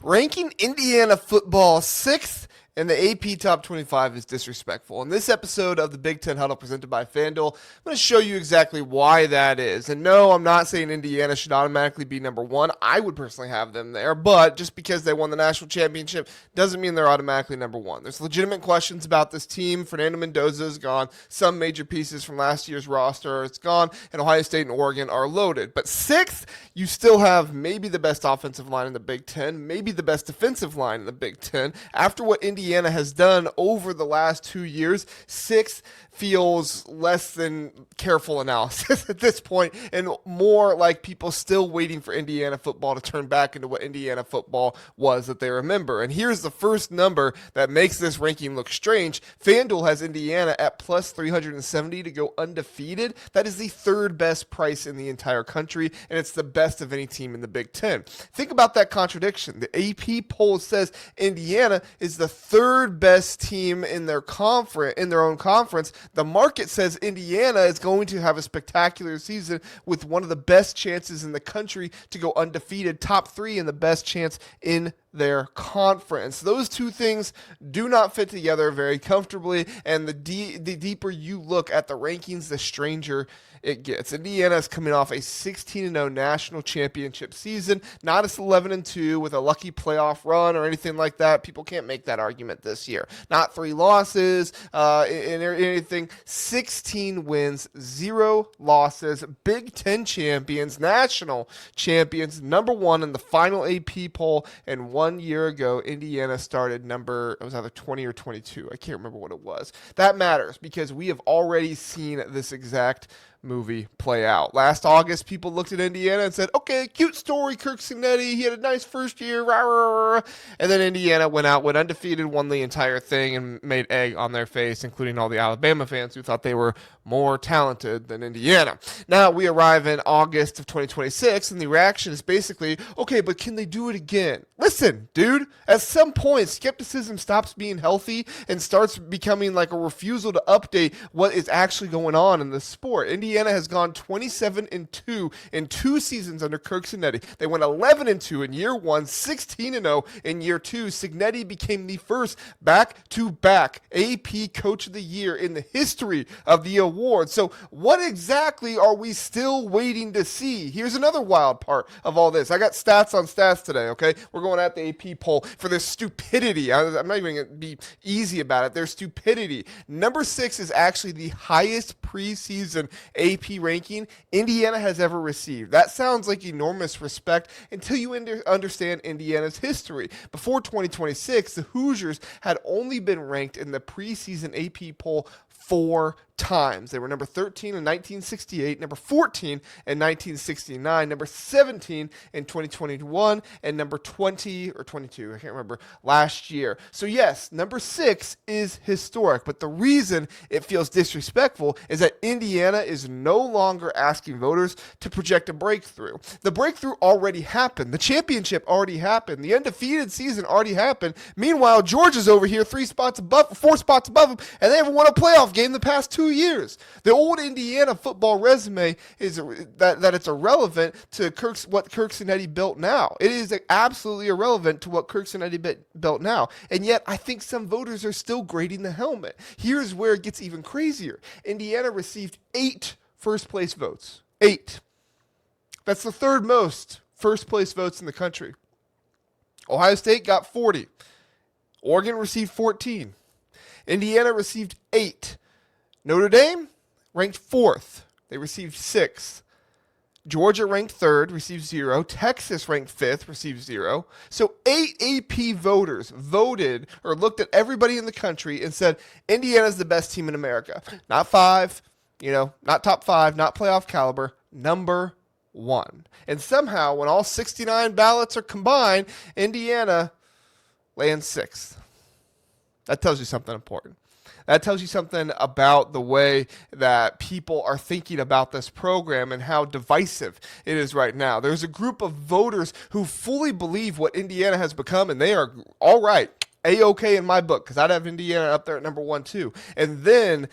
Ranking Indiana football sixth in the AP Top 25 is disrespectful. In this episode of the Big Ten Huddle presented by FanDuel, I'm going to show you exactly why that is. And no, I'm not saying Indiana should automatically be number one. I would personally have them there, but just because they won the national championship doesn't mean they're automatically number one. There's legitimate questions about this team. Fernando Mendoza is gone. Some major pieces from last year's roster is gone, and Ohio State and Oregon are loaded. But sixth, you still have maybe the best offensive line in the Big Ten, maybe the best defensive line in the Big Ten. After what Indiana has done over the last 2 years, sixth feels less than careful analysis at this point, and more like people still waiting for Indiana football to turn back into what Indiana football was that they remember. And here's the first number that makes this ranking look strange. FanDuel has Indiana at plus 370 to go undefeated. That is the third best price in the entire country, and it's the best of any team in the Big Ten. Think about that contradiction. The AP poll says Indiana is the third best team in their own conference. The market says Indiana is going to have a spectacular season with one of the best chances in the country to go undefeated, top three, and the best chance in their conference. Those two things do not fit together very comfortably, and the deeper you look at the rankings, the stranger it gets. Indiana is coming off a 16-0 national championship season, not a 11-2 with a lucky playoff run or anything like that. People can't make that argument this year. Not 3 losses in anything. 16 wins, 0 losses, Big Ten champions, national champions, number one in the final AP poll, and 1 year ago, Indiana started it was either 20 or 22. I can't remember what it was. That matters because we have already seen this exact movie play out. Last August, people looked at Indiana and said, okay, cute story, Kirk Cinetti, he had a nice first year, rah, rah, rah. And then Indiana went undefeated, won the entire thing, and made egg on their face, including all the Alabama fans who thought they were more talented than Indiana. Now we arrive in August of 2026, and the reaction is basically, okay, but can they do it again? Listen, dude, at some point, skepticism stops being healthy and starts becoming like a refusal to update what is actually going on in the sport. Indiana has gone 27-2 in 2 seasons under Kirk Cinetti. They went 11-2 in year 1, 16-0 in year 2. Cinetti became the first back-to-back AP Coach of the Year in the history of the award. So what exactly are we still waiting to see? Here's another wild part of all this. I got stats on stats today, okay? We're going at the AP poll for their stupidity. I'm not even going to be easy about it. Their stupidity. Number 6 is actually the highest preseason AP ranking Indiana has ever received. That sounds like enormous respect until you understand Indiana's history. Before 2026, the Hoosiers had only been ranked in the preseason AP poll 4 times. They were number 13 in 1968, number 14 in 1969, number 17 in 2021, and number 20 or 22, I can't remember, last year. So yes, number 6 is historic, but the reason it feels disrespectful is that Indiana is no longer asking voters to project a breakthrough. The breakthrough already happened. The championship already happened. The undefeated season already happened. Meanwhile, Georgia's over here 4 spots above them, and they haven't won a playoff game the past 2 years. The old Indiana football resume is that it's irrelevant to what Kirk Cinetti built now. It is absolutely irrelevant to what Kirk Cinetti built now. And yet, I think some voters are still grading the helmet. Here's where it gets even crazier. Indiana received 8 first-place votes. 8. That's the third most first-place votes in the country. Ohio State got 40. Oregon received 14. Indiana received 8. Notre Dame ranked 4th. They received 6th. Georgia ranked 3rd, received 0. Texas ranked 5th, received 0. So 8 AP voters voted or looked at everybody in the country and said, Indiana's the best team in America. Not 5, not top 5, not playoff caliber, number 1. And somehow, when all 69 ballots are combined, Indiana lands 6th. That tells you something important. That tells you something about the way that people are thinking about this program and how divisive it is right now. There's a group of voters who fully believe what Indiana has become, and they are all right, A-okay in my book, because I'd have Indiana up there at number 1 too. And then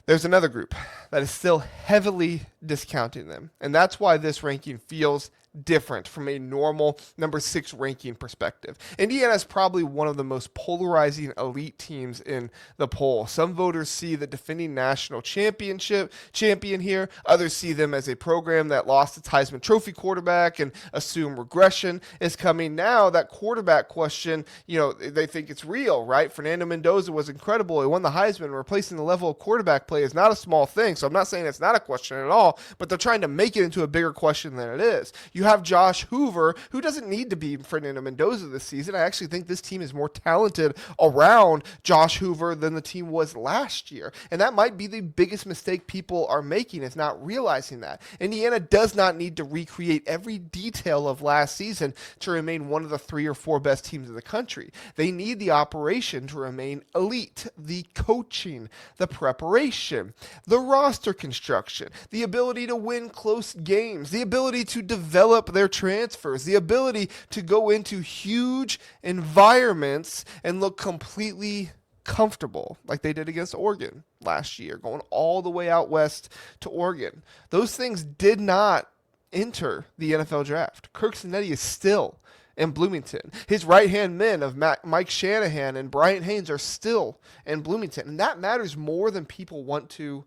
there's another group that is still heavily discounting them, and that's why this ranking feels different from a normal number 6 ranking perspective. Indiana is probably one of the most polarizing elite teams in the poll. Some voters see the defending national champion here. Others see them as a program that lost its Heisman Trophy quarterback and assume regression is coming. Now that quarterback question, they think it's real, right? Fernando Mendoza was incredible. He won the Heisman. Replacing the level of quarterback play is not a small thing. So I'm not saying it's not a question at all, but they're trying to make it into a bigger question than it is. You have Josh Hoover, who doesn't need to be Fernando Mendoza this season. I actually think this team is more talented around Josh Hoover than the team was last year. And that might be the biggest mistake people are making, is not realizing that. Indiana does not need to recreate every detail of last season to remain one of the 3 or 4 best teams in the country. They need the operation to remain elite, the coaching, the preparation, the roster construction, the ability to win close games, the ability to develop their transfers, the ability to go into huge environments and look completely comfortable like they did against Oregon last year, going all the way out west to Oregon. Those things did not enter the NFL draft. Kirk Cinetti is still in Bloomington. His right-hand men of Mike Shanahan and Bryant Haynes are still in Bloomington, and that matters more than people want to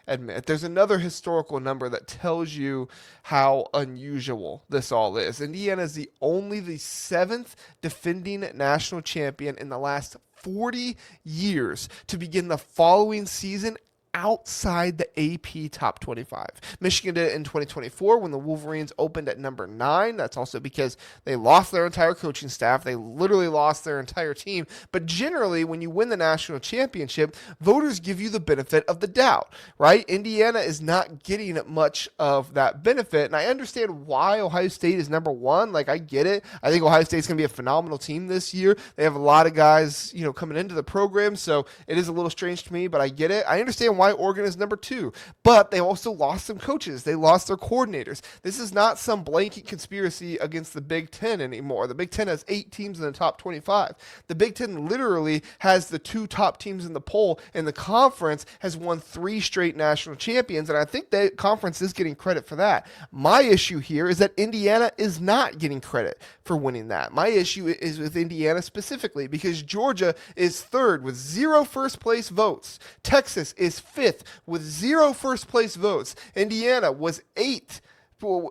admit. There's another historical number that tells you how unusual this all is. Indiana is the 7th defending national champion in the last 40 years to begin the following season outside the AP top 25. Michigan did it in 2024 when the Wolverines opened at number 9. That's also because they lost their entire coaching staff. They literally lost their entire team. But generally, when you win the national championship, voters give you the benefit of the doubt, right? Indiana is not getting much of that benefit. And I understand why Ohio State is number 1. Like, I get it. I think Ohio State's going to be a phenomenal team this year. They have a lot of guys, coming into the program. So it is a little strange to me, but I get it. I understand why Oregon is number 2, but they also lost some coaches. They lost their coordinators. This is not some blanket conspiracy against the Big Ten anymore. The Big Ten has 8 teams in the top 25. The Big Ten literally has the 2 top teams in the poll, and the conference has won 3 straight national champions, and I think the conference is getting credit for that. My issue here is that Indiana is not getting credit for winning that. My issue is with Indiana specifically because Georgia is 3rd with 0 first place votes. Texas is 5th with 0 first place votes. Indiana was 8th,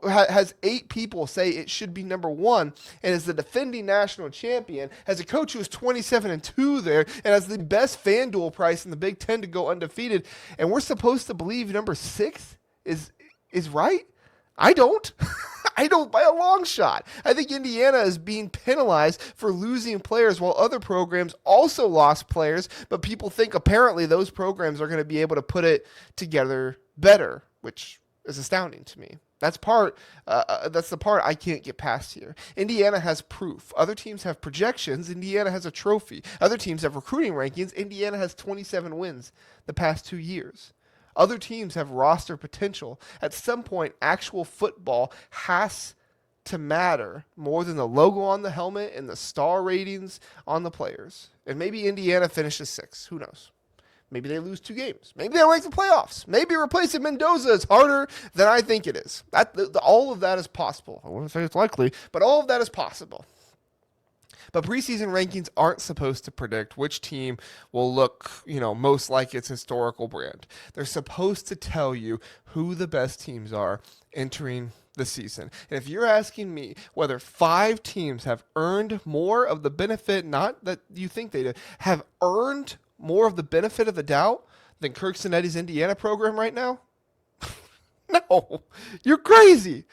has 8 people say it should be number 1, and is the defending national champion, has a coach who is 27-2 there, and has the best FanDuel price in the Big Ten to go undefeated. And we're supposed to believe number 6 is right? I don't. I don't by a long shot. I think Indiana is being penalized for losing players while other programs also lost players, but people think apparently those programs are going to be able to put it together better, which is astounding to me. That's the part I can't get past here. Indiana has proof. Other teams have projections. Indiana has a trophy. Other teams have recruiting rankings. Indiana has 27 wins the past 2 years. Other teams have roster potential. At some point, actual football has to matter more than the logo on the helmet and the star ratings on the players. And maybe Indiana finishes 6th. Who knows? Maybe they lose 2 games. Maybe they don't make the playoffs. Maybe replacing Mendoza is harder than I think it is. All of that is possible. I wouldn't say it's likely, but all of that is possible. But preseason rankings aren't supposed to predict which team will look, most like its historical brand. They're supposed to tell you who the best teams are entering the season. And if you're asking me whether 5 teams have earned more of the benefit, not that you think they do, have earned more of the benefit of the doubt than Kirk Cinetti's Indiana program right now? No, you're crazy.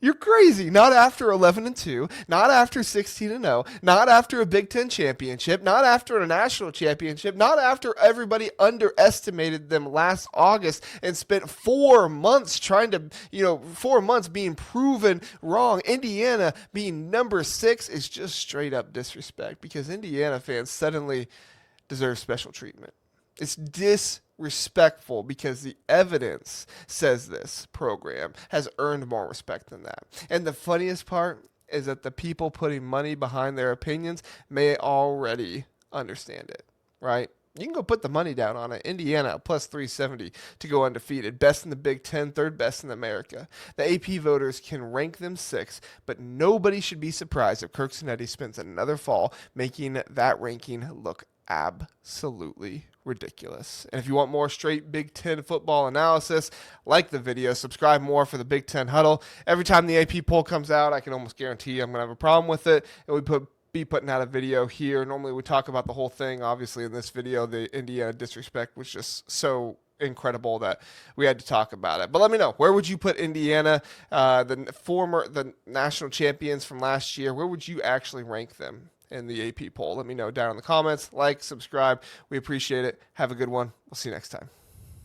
You're crazy. Not after 11-2, not after 16-0, not after a Big Ten championship, not after a national championship, not after everybody underestimated them last August and spent 4 months trying to, 4 months being proven wrong. Indiana being number 6 is just straight up disrespect because Indiana fans suddenly deserve special treatment. It's disrespectful because the evidence says this program has earned more respect than that. And the funniest part is that the people putting money behind their opinions may already understand it, right? You can go put the money down on it. Indiana plus 370 to go undefeated. Best in the Big Ten, third best in America. The AP voters can rank them sixth, but nobody should be surprised if Kirk Cinetti spends another fall making that ranking look absolutely ridiculous. And if you want more straight Big Ten football analysis, like the video, subscribe more for the Big Ten Huddle. Every time the AP poll comes out, I can almost guarantee I'm going to have a problem with it. And we be putting out a video here. Normally we talk about the whole thing. Obviously in this video, the Indiana disrespect was just so incredible that we had to talk about it. But let me know, where would you put Indiana, the national champions from last year? Where would you actually rank them in the AP poll? Let me know down in the comments. Like, subscribe. We appreciate it. Have a good one. We'll see you next time.